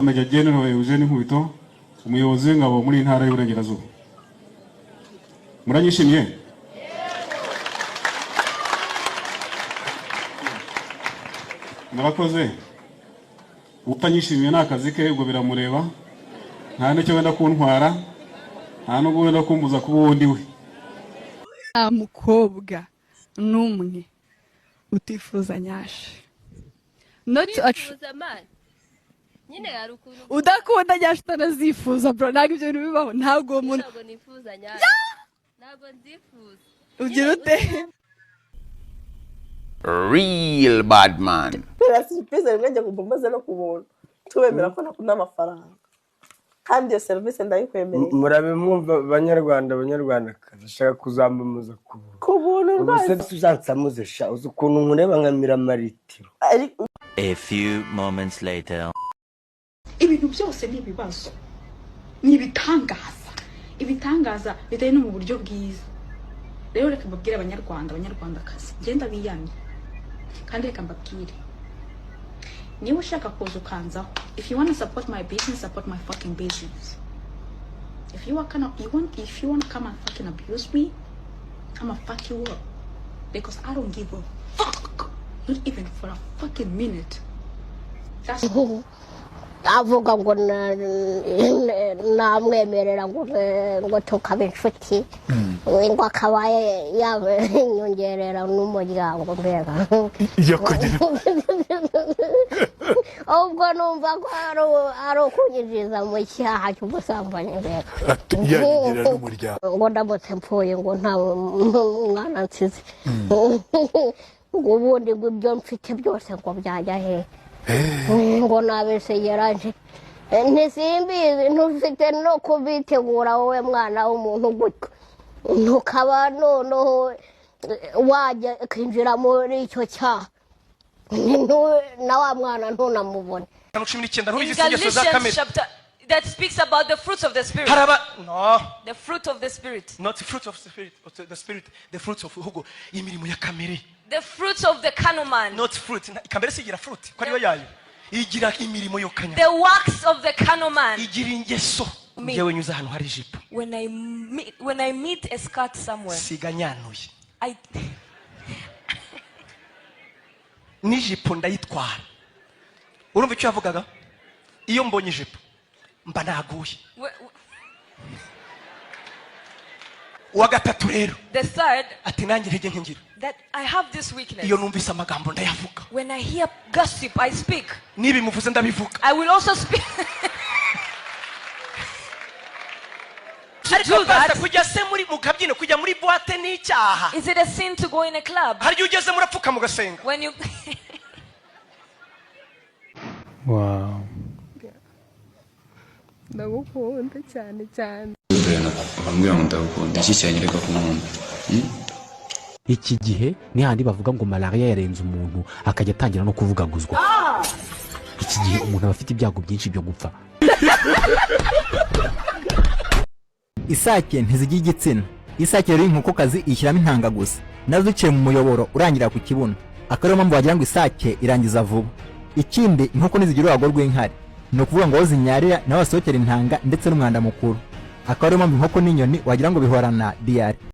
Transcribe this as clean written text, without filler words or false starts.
Major General Eugene Nkubito, umuyobozi w'ingabo muri Ntara y'Uburengerazuba. Muranyishimiye? Murakoze. Utanyishimiye n'akazi ke ubwo biramureba. Nta n'icyo wenda kuntwara. Nta n'ubwo wenda kumbuza kuba wundi we. Mukobwa n'umwe utifuza Nyasha. Udakunda Nyasha utanazifuza bro, ntabwo ibyo bintu bibaho, ntabwo umuntu nifuza Nyasha, ntabwo nzifuza. Ugira ute? Real bad man. Surprise ngenge kumbaza no kubona. Tubemera ko nakunda amafaranga. Kandi iyo service ndayikwemereye. Murabe mwumva banyarwandakazi ashaka kuzamamaza kubuntu rwose. Ubuse tuzansamuze sha uzi ukuntu nkureba nkamira maritiro. A few moments later. Ibintu byose ni ibibazo. Ni ibitangaza bitari no mu buryo bwiza. Rero reka mbabwire abanyarwandakazi genda biyamye. Kandi reka mbabwire niba ushaka kuza ukanzaho, if you want to support my business, support my fucking business. If you want to come and fucking abuse me, I'ma fuck you up, because I don't give a fuck, not even for a fucking minute. That's avuga ngo namwemerera ngo tukaba inshuti ngo akaba yanyongerera n'umuryango mbega ubwo numva ko ari ukunyinjiza mu cyaha cy'ubusambanyi mbega ngo ndamutse mpfuye ngo nta mwana nsize ngo ubundi ngo ibyo mfite byose ngo byajya hehe ngo nabese yaraje ntisimbizi ntufite no kubitegura wowe mwana w'umuntu gutyo ntukaba noneho wajya kwinjira muri icyo cyaha na wa mwana ntunamubone. That speaks about the fruits of the spirit. No. The fruit of the spirit. Not the fruit of the spirit, but the spirit, the fruits of hugo. Imirimo ya kamere. The fruits of the carnal man. Not fruit. Kamere sigira fruit. Kwa niyo yayo. Igira imirimo yo kanya. The works of the carnal man. Igira ingeso. Ngewe nyuza hano hari jipo. When I meet a skirt somewhere. Siganyanuye. I ni jipo ndayitwara. Urumva icyo yavugaga? Iyo mbonye jipo mba naguye. Wa gatatu rero. The third. Ati nanjye ntege nkingira. That I have this weakness. Iyo numvise amagambo ndayavuga. When I hear gossip, I speak. Nibi muvuze ndabivuga. I will also speak. Do that. Kujya se muri mukabyino kujya muri boîte ni icyaha. Is it a sin to go in a club? Hari ugeze murapfuka mugasenga. When you Wow. Ndagukunda cyane. Bambwira ngo ndagukunda iki cyanyereka ku muntu. Iki gihe ni handi bavuga ngo malaria yarenze umuntu akajya atangira no kuvugaguzwa. Iki gihe umuntu aba afite ibyago byinshi byo gupfa. Isake ntizigira igitsina. Isake rero inkokokazi ishyiramo intanga gusa. Nazo uciye mu muyoboro urangira ku kibuno. Akariyo mpamvu wagira ngo isake irangiza vuba. Ikindi inkoko nizigira uruhago rw'inkari. Ni ukuvuga ngo zinyarira nawe wasohokera intanga ndetse n'umwanda mukuru. Akariyo mpamvu inkoko n'inyoni wagira ngo bihorana diare.